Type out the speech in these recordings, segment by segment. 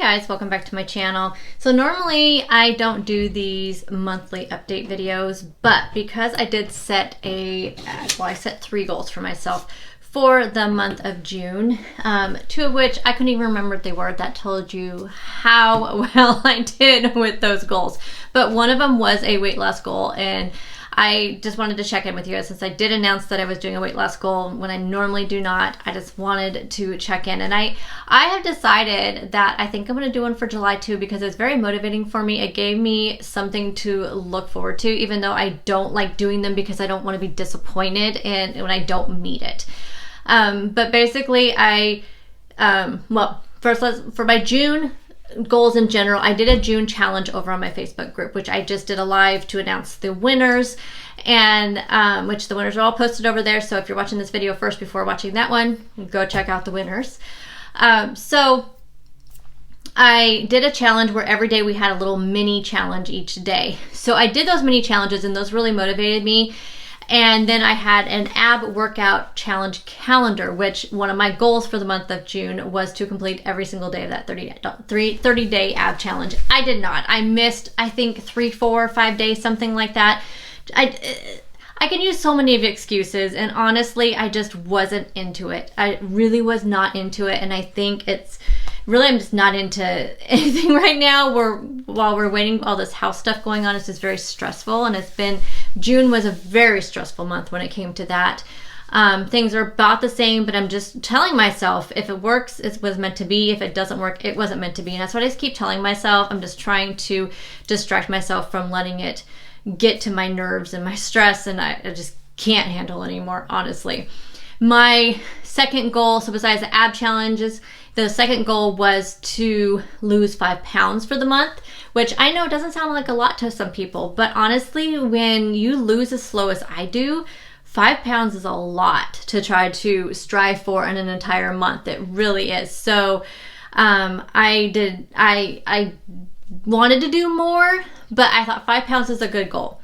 guys, welcome back to my channel. So normally I don't do these monthly update videos, but because I did set I set 3 goals for myself for the month of June, 2 of which I couldn't even remember what they were. That told you how well I did with those goals. But one of them was a weight loss goal, and I just wanted to check in with you since I did announce that I was doing a weight loss goal when I normally do not. I just wanted to check in, and I have decided that I think I'm going to do one for July too, because it's very motivating for me. It gave me something to look forward to, even though I don't like doing them because I don't want to be disappointed and when I don't meet it. But basically for my June goals in general, I did a June challenge over on my Facebook group, which I just did a live to announce the winners, and which the winners are all posted over there. So if you're watching this video first before watching that one, go check out the winners. So I did a challenge where every day we had a little mini challenge each day. So I did those mini challenges, and those really motivated me. And then I had an ab workout challenge calendar, which one of my goals for the month of June was to complete every single day of that 30-day ab challenge. I did not. I missed, I think, 3, 4, 5 days, something like that. I can use so many of excuses, and honestly, I just wasn't into it. I really was not into it, and I think I'm just not into anything right now. While we're waiting, all this house stuff going on, it's just very stressful, and June was a very stressful month when it came to that. Things are about the same, but I'm just telling myself, if it works, it was meant to be. If it doesn't work, it wasn't meant to be. And that's what I just keep telling myself. I'm just trying to distract myself from letting it get to my nerves and my stress, and I just can't handle anymore, honestly. My second goal, so besides the ab challenges, the second goal was to lose 5 pounds for the month, which I know doesn't sound like a lot to some people, but honestly, when you lose as slow as I do, 5 pounds is a lot to try to strive for in an entire month. It really is. So I wanted to do more, but I thought 5 pounds is a good goal.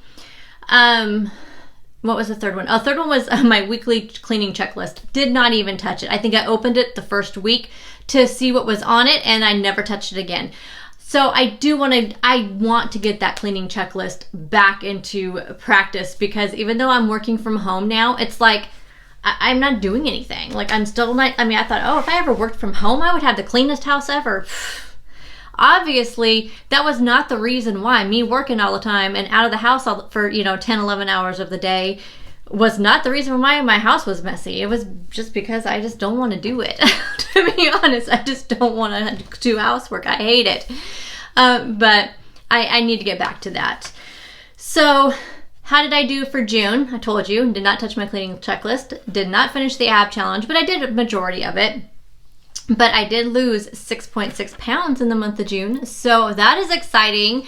What was the third one? Oh, third one was my weekly cleaning checklist. Did not even touch it. I think I opened it the first week to see what was on it, and I never touched it again. So I want to get that cleaning checklist back into practice, because even though I'm working from home now, it's like I'm not doing anything. Like, I'm still not, I thought, oh, if I ever worked from home, I would have the cleanest house ever. Obviously, that was not the reason why. Me working all the time and out of the house for 10, 11 hours of the day was not the reason why my house was messy. It was just because I just don't want to do it. To be honest, I just don't want to do housework. I hate it. But I need to get back to that. So how did I do for June? I told you, did not touch my cleaning checklist, did not finish the ab challenge, but I did a majority of it. But I did lose 6.6 pounds in the month of June, so that is exciting.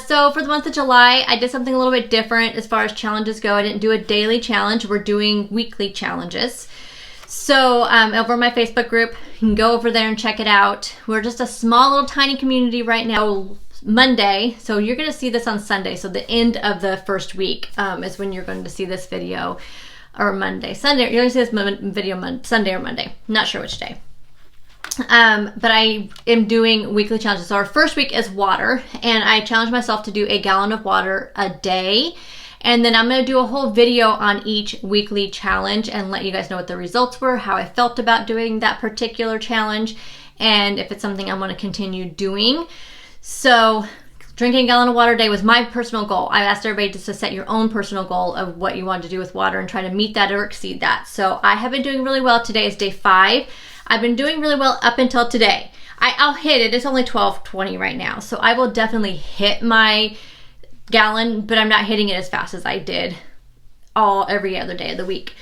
So for the month of July, I did something a little bit different as far as challenges go. I didn't do a daily challenge. We're doing weekly challenges. So over my Facebook group, you can go over there and check it out. We're just a small little tiny community right now. Monday, so you're going to see this on Sunday. So the end of the first week is when you're going to see this video, or Monday. Sunday, you're going to see this video Sunday or Monday. Not sure which day. But I am doing weekly challenges. So our first week is water, and I challenged myself to do a gallon of water a day. And then I'm going to do a whole video on each weekly challenge and let you guys know what the results were, how I felt about doing that particular challenge, and if it's something I want to continue doing. So drinking a gallon of water a day was my personal goal. I asked everybody just to set your own personal goal of what you wanted to do with water and try to meet that or exceed that. So I have been doing really well. Today is day 5. I've been doing really well up until today. I'll hit it. It's only 12:20 right now. So I will definitely hit my gallon, but I'm not hitting it as fast as I did every other day of the week.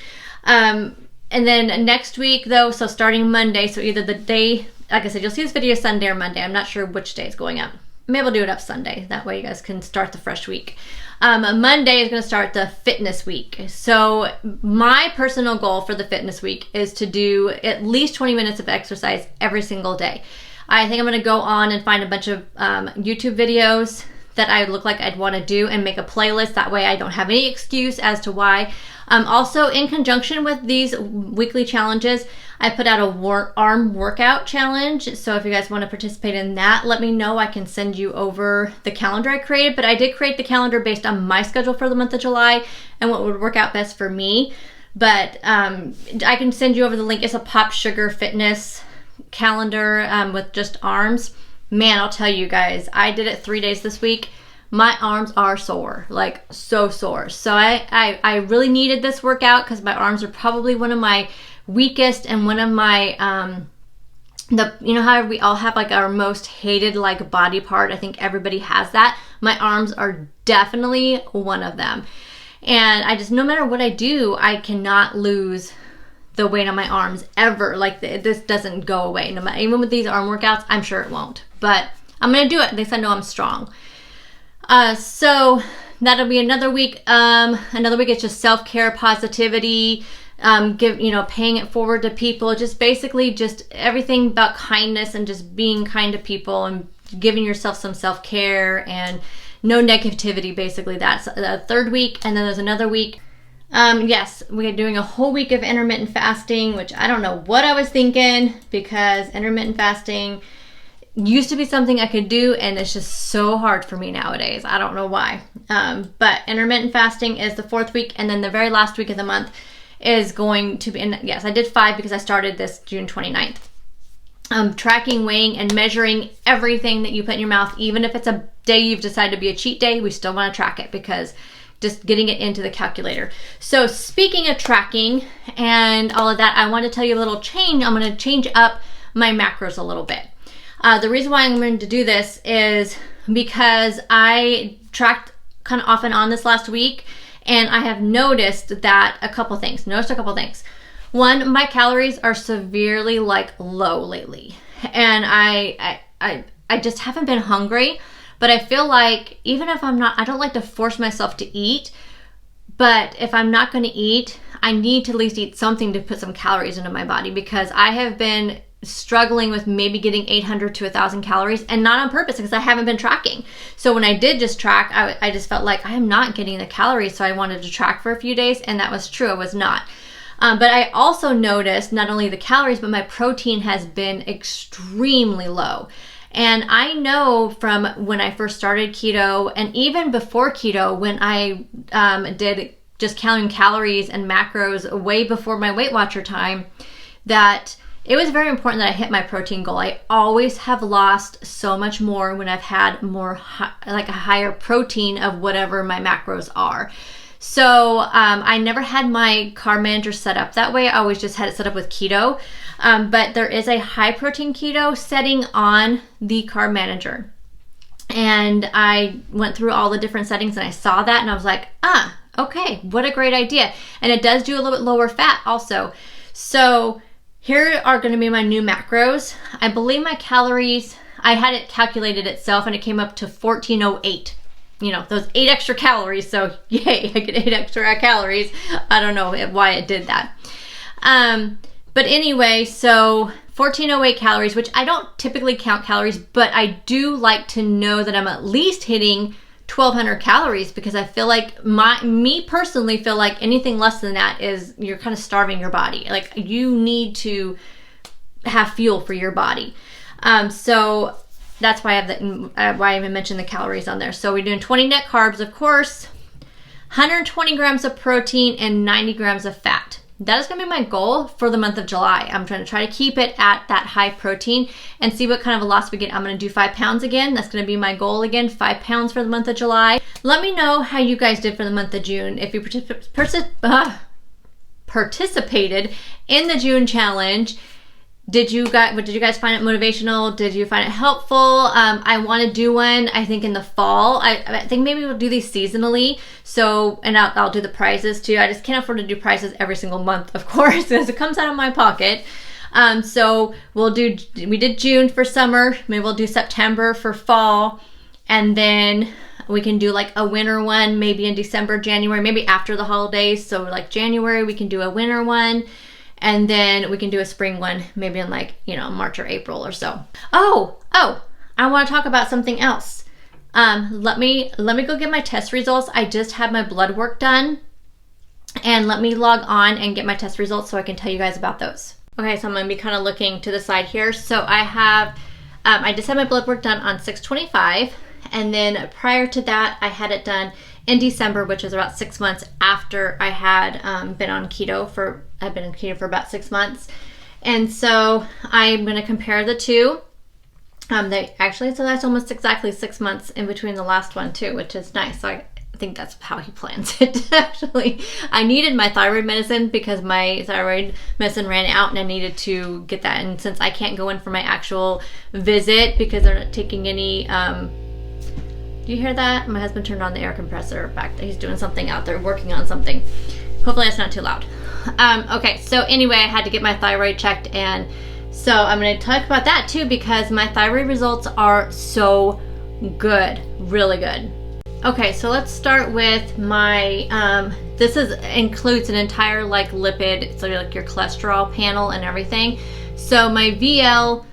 And then next week though, so starting Monday, so either the day, like I said, you'll see this video Sunday or Monday. I'm not sure which day is going up. Maybe I'll do it up Sunday. That way you guys can start the fresh week. Monday is going to start the fitness week. So my personal goal for the fitness week is to do at least 20 minutes of exercise every single day. I think I'm going to go on and find a bunch of YouTube videos that I look like I'd want to do and make a playlist. That way I don't have any excuse as to why. Also, in conjunction with these weekly challenges, I put out a arm workout challenge. So if you guys want to participate in that, let me know. I can send you over the calendar I created. But I did create the calendar based on my schedule for the month of July and what would work out best for me. But I can send you over the link. It's a Pop Sugar Fitness calendar with just arms. Man, I'll tell you guys, I did it 3 days this week. My arms are sore, like so sore. So I really needed this workout because my arms are probably one of my weakest and one of my, you know how we all have like our most hated like body part? I think everybody has that. My arms are definitely one of them. And I just, no matter what I do, I cannot lose the weight on my arms ever. Like this doesn't go away. No matter, even with these arm workouts, I'm sure it won't. But I'm going to do it. At least I know I'm strong. So that'll be another week. Another week is just self-care, positivity, paying it forward to people. Just basically just everything about kindness and just being kind to people and giving yourself some self-care and no negativity. Basically, that's the third week. And then there's another week. Yes, we are doing a whole week of intermittent fasting, which I don't know what I was thinking, because intermittent fasting used to be something I could do, and it's just so hard for me nowadays. I don't know why. But intermittent fasting is the fourth week, and then the very last week of the month is going to be, and yes, I did 5 because I started this June 29th. Tracking, weighing, and measuring everything that you put in your mouth. Even if it's a day you've decided to be a cheat day, we still want to track it, because just getting it into the calculator. So speaking of tracking and all of that, I want to tell you a little change. I'm going to change up my macros a little bit. The reason why I'm going to do this is because I tracked kind of off and on this last week, and I have noticed that a couple things. One, my calories are severely low lately, and I just haven't been hungry. But I feel like even if I'm not, I don't like to force myself to eat. But if I'm not going to eat, I need to at least eat something to put some calories into my body, because I have been struggling with maybe getting 800 to 1,000 calories, and not on purpose, because I haven't been tracking. So when I did just track, I just felt like I am not getting the calories. So I wanted to track for a few days, and that was true. I was not. But I also noticed not only the calories, but my protein has been extremely low. And I know from when I first started keto, and even before keto, when I did just counting calories and macros way before my Weight Watcher time, that it was very important that I hit my protein goal. I always have lost so much more when I've had more like a higher protein of whatever my macros are. So I never had my carb manager set up that way. I always just had it set up with keto. But there is a high protein keto setting on the carb manager. And I went through all the different settings and I saw that and I was like, okay, what a great idea. And it does do a little bit lower fat also. So here are going to be my new macros. I believe my calories, I had it calculated itself and it came up to 1408. You know, those 8 extra calories. So yay, I get 8 extra calories. I don't know why it did that. But anyway, so 1408 calories, which I don't typically count calories, but I do like to know that I'm at least hitting 1,200 calories, because I feel like me personally feel like anything less than that is, you're kind of starving your body. Like you need to have fuel for your body. So that's why I have why I even mentioned the calories on there. So we're doing 20 net carbs, of course, 120 grams of protein and 90 grams of fat. That is going to be my goal for the month of July. I'm trying to keep it at that high protein and see what kind of a loss we get. I'm going to do 5 pounds again. That's going to be my goal again, 5 pounds for the month of July. Let me know how you guys did for the month of June. If you participated in the June challenge, did you guys find it motivational? Did you find it helpful? I want to do one, I think, in the fall. I think maybe we'll do these seasonally. So, and I'll do the prizes too. I just can't afford to do prizes every single month, of course, because it comes out of my pocket. So we did June for summer. Maybe we'll do September for fall. And then we can do like a winter one, maybe in December, January, maybe after the holidays. So like January, we can do a winter one. And then we can do a spring one, maybe in like, March or April or so. Oh, I want to talk about something else. Let me go get my test results. I just had my blood work done, and let me log on and get my test results so I can tell you guys about those. Okay, so I'm going to be kind of looking to the side here. So I have, I just had my blood work done on 6/25, and then prior to that, I had it done in December, which is about 6 months after I had been on keto for, I've been on keto for about 6 months. And so I'm going to compare the two. Actually, so that's almost exactly 6 months in between the last one too, which is nice. So I think that's how he plans it. Actually, I needed my thyroid medicine because my thyroid medicine ran out and I needed to get that. And since I can't go in for my actual visit because they're not taking any, do you hear that? My husband turned on the air compressor back there. He's doing something out there, working on something. Hopefully it's not too loud. Okay, so anyway, I had to get my thyroid checked, and so I'm going to talk about that too because my thyroid results are so good, really good. Okay, so let's start with my, this includes an entire like lipid, so like your cholesterol panel and everything. So my VLDL,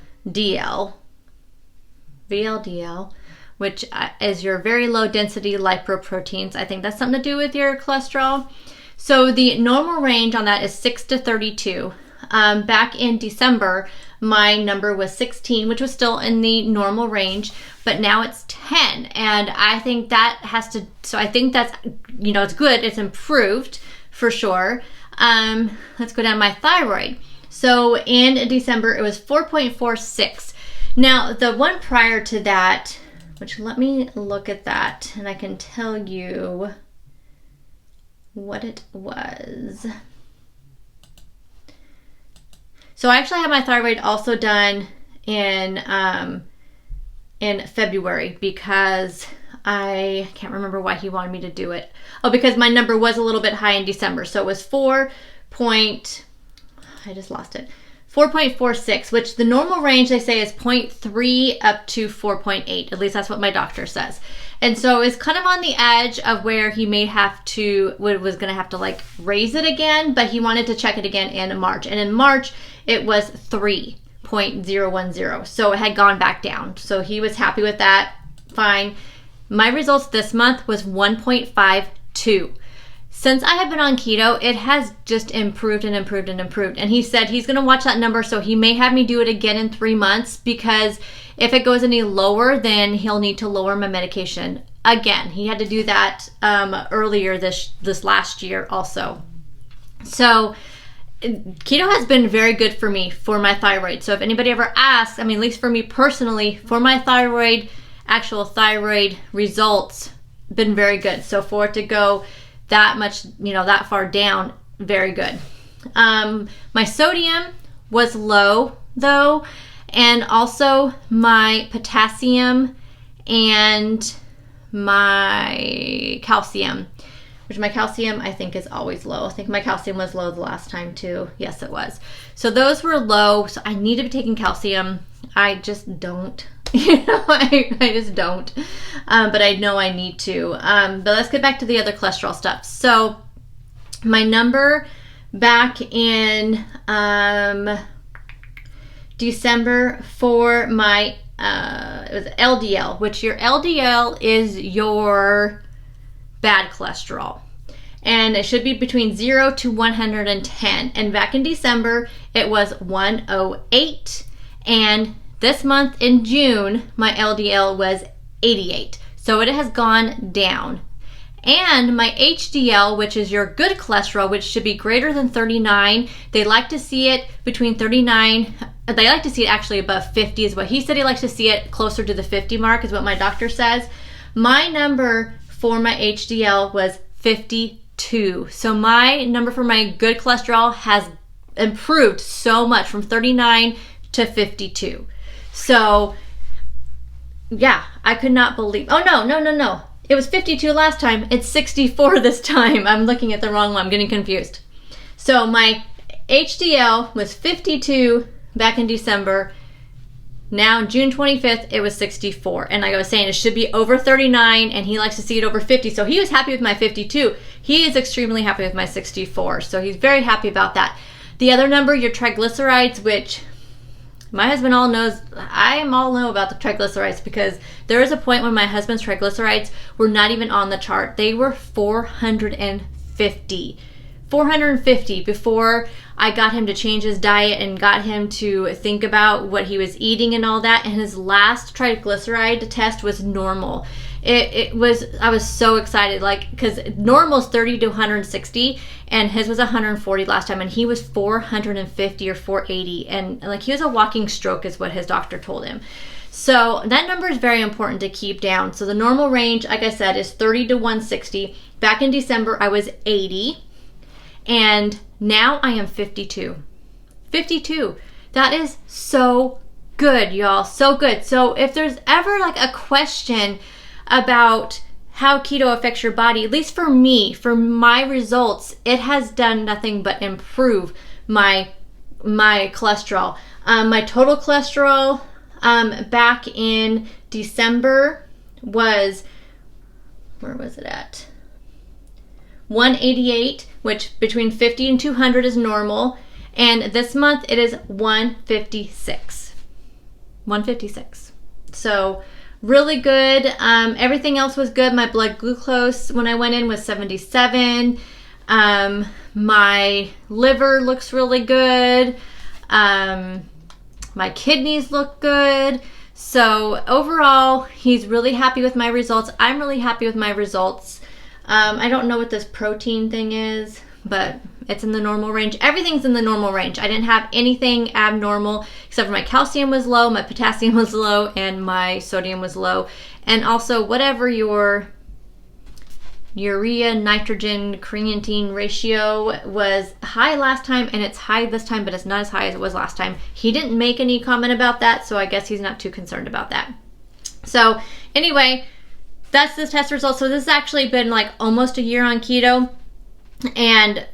which is your very low density lipoproteins. I think that's something to do with your cholesterol. So the normal range on that is 6 to 32. Back in December, my number was 16, which was still in the normal range, but now it's 10. And I think that has to, so I think that's, you know, it's good. It's improved for sure. Let's go down my thyroid. So in December, it was 4.46. Now, the one prior to that, which let me look at that and I can tell you what it was. So I actually had my thyroid also done in February because I can't remember why he wanted me to do it. Oh, because my number was a little bit high in December. So it was 4.46, which the normal range they say is 0.3 up to 4.8. At least that's what my doctor says. And so it's kind of on the edge of where he may have to, was going to have to like raise it again, but he wanted to check it again in March. And in March, it was 3.010. So it had gone back down. So he was happy with that. Fine. My results this month was 1.52. Since I have been on keto, it has just improved and improved and improved. And he said he's going to watch that number, so he may have me do it again in 3 months because if it goes any lower, then he'll need to lower my medication again. He had to do that earlier this last year also. So keto has been very good for me for my thyroid. So if anybody ever asks, I mean, at least for me personally, for my thyroid, actual thyroid results, been very good. So for it to go that much, you know, that far down, very good. My sodium was low though, and also my potassium and my calcium, which my calcium I think is always low. I think my calcium was low the last time too. Yes, it was. So those were low. So I need to be taking calcium. I just don't. You know, I just don't. But I know I need to. But let's get back to the other cholesterol stuff. So my number back in December for my it was LDL, which your LDL is your bad cholesterol. And it should be between 0 to 110. And back in December, it was 108. And this month in June, my LDL was 88. So it has gone down. And my HDL, which is your good cholesterol, which should be greater than 39, they like to see it between 39, they like to see it actually above 50 is what he said. He likes to see it closer to the 50 mark is what my doctor says. My number for my HDL was 52. So my number for my good cholesterol has improved so much from 39 to 52. So yeah, I could not believe, oh no. It was 52 last time. It's 64 this time. I'm looking at the wrong one. I'm getting confused. So my HDL was 52 back in December. Now June 25th, it was 64. And like I was saying, it should be over 39 and he likes to see it over 50. So he was happy with my 52. He is extremely happy with my 64. So he's very happy about that. The other number, your triglycerides, which my husband all knows, I all know about the triglycerides because there was a point when my husband's triglycerides were not even on the chart. They were 450. 450 before I got him to change his diet and got him to think about what he was eating and all that. And his last triglyceride test was normal. I was so excited, like, because normal's 30 to 160 and his was 140 last time, and he was 450 or 480, and like he was a walking stroke is what his doctor told him. So that number is very important to keep down. So the normal range, like I said, is 30 to 160. Back in December I was 80, and now I am 52. 52. That is so good, y'all. So good. So if there's ever like a question about how keto affects your body, at least for me, for my results, it has done nothing but improve my cholesterol. My total cholesterol back in December was, where was it at? 188, which between 50 and 200 is normal. And this month it is 156. 156. So really good. Everything else was good. My blood glucose when I went in was 77. My liver looks really good. My kidneys look good. So overall, he's really happy with my results. I'm really happy with my results. I don't know what this protein thing is, but it's in the normal range. Everything's in the normal range. I didn't have anything abnormal except for my calcium was low, my potassium was low, and my sodium was low. And also whatever your urea, nitrogen, creatine ratio was high last time, and it's high this time, but it's not as high as it was last time. He didn't make any comment about that, so I guess he's not too concerned about that. So anyway, that's the test results. So this has actually been like almost a year on keto. And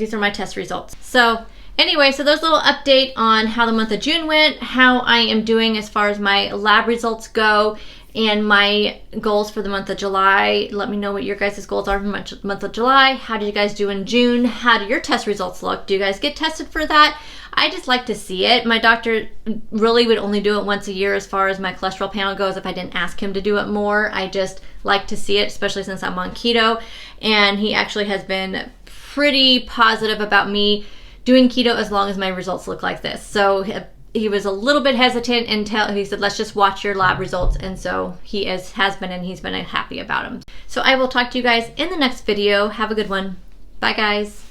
these are my test results. So anyway, so there's a little update on how the month of June went, how I am doing as far as my lab results go, and my goals for the month of July. Let me know what your guys' goals are for the month of July. How did you guys do in June? How do your test results look? Do you guys get tested for that? I just like to see it. My doctor really would only do it once a year as far as my cholesterol panel goes if I didn't ask him to do it more. I just like to see it, especially since I'm on keto. And he actually has been pretty positive about me doing keto as long as my results look like this. So he was a little bit hesitant until he said, let's just watch your lab results. And so he has been, and he's been happy about them. So I will talk to you guys in the next video. Have a good one. Bye, guys.